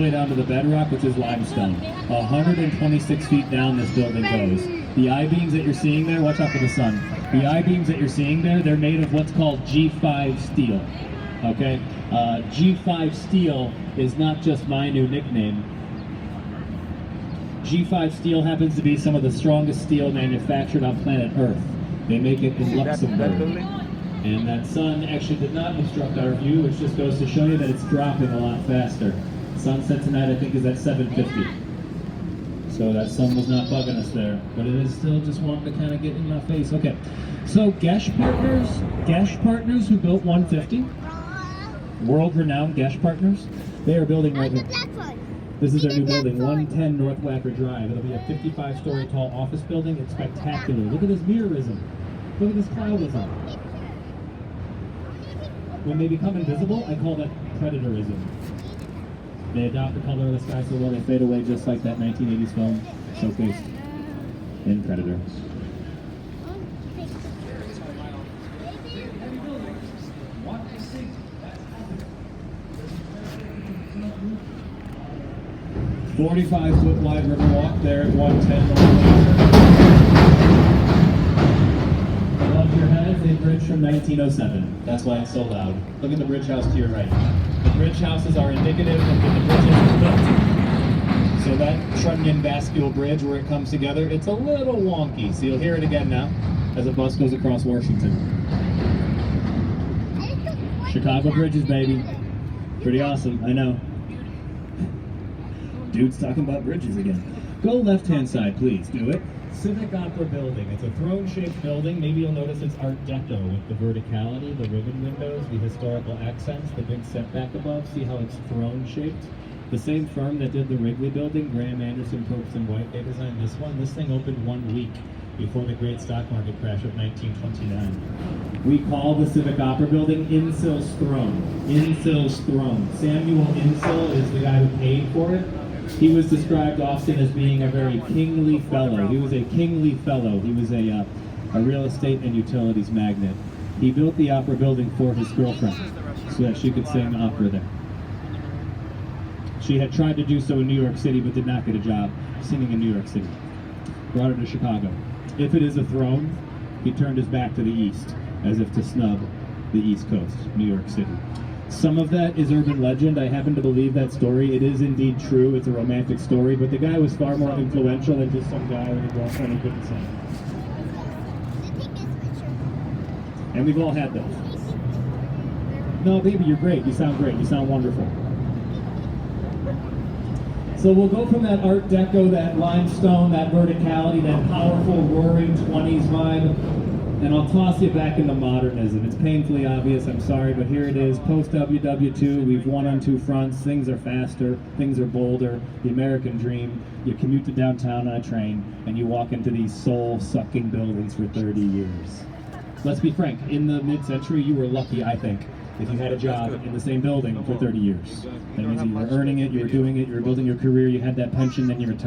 way down to the bedrock, which is limestone. 126 feet down this building goes. The I-beams that you're seeing there, watch out for the sun. The I-beams that you're seeing there, they're made of what's called G5 steel. Okay? G5 steel is not just my new nickname. G5 steel happens to be some of the strongest steel manufactured on planet Earth. They make it in Luxembourg. And that sun actually did not obstruct our view, which just goes to show you that it's dropping a lot faster. Sunset tonight, I think, is at 7:50. So that sun was not bugging us there, but it is still just wanting to kind of get in my face. Okay, so Gesh Partners who built 150, world-renowned Gesh Partners, they are building right here. This is their new building, 110 North Wacker Drive. It'll be a 55-story tall office building. It's spectacular. Look at this mirrorism. Look at this cloudism. When they become invisible, I call that predatorism. They adopt the color of the sky so well they fade away, just like that 1980s film showcased in Predator. "45-foot wide Riverwalk there at 110 Above your head is a bridge from 1907. That's why it's so loud. Look at the bridge house to your right. The bridge houses are indicative of when the bridges were built. So that trunnion bascule bridge where it comes together, it's a little wonky. So you'll hear it again now as a bus goes across Washington. Chicago bridges, baby. Pretty awesome, I know. Dude's talking about bridges again. Go left-hand side, please. Do it. Civic Opera Building. It's a throne-shaped building. Maybe you'll notice it's Art Deco with the verticality, the ribbon windows, the historical accents, the big setback above. See how it's throne-shaped? The same firm that did the Wrigley Building, Graham Anderson, Probst & White, they designed this one. This thing opened 1 week before the great stock market crash of 1929. We call the Civic Opera Building Insill's Throne. Insill's Throne. Samuel Insill is the guy who paid for it. He was described often as being a very kingly fellow. He was a kingly fellow. He was a real estate and utilities magnate. He built the opera building for his girlfriend so that she could sing opera there. She had tried to do so in New York City but did not get a job singing in New York City. Brought her to Chicago. If it is a throne, he turned his back to the east as if to snub the East Coast, New York City. Some of that is urban legend. I happen to believe that story. It is indeed true. It's a romantic story, but the guy was far more influential than just some guy with a girlfriend who couldn't sing. And we've all had those. No, baby, you're great. You sound great. You sound wonderful. So we'll go from that Art Deco, that limestone, that verticality, that powerful, roaring 20s vibe, and I'll toss you back into modernism. It's painfully obvious, I'm sorry, but here it is. Post-WW2, we've won on two fronts. Things are faster, things are bolder. The American dream. You commute to downtown on a train, and you walk into these soul-sucking buildings for 30 years. Let's be frank, in the mid-century, you were lucky, I think, if you had a job in the same building for 30 years. That means you were earning it, you were doing it, you were building your career, you had that pension, then you retired.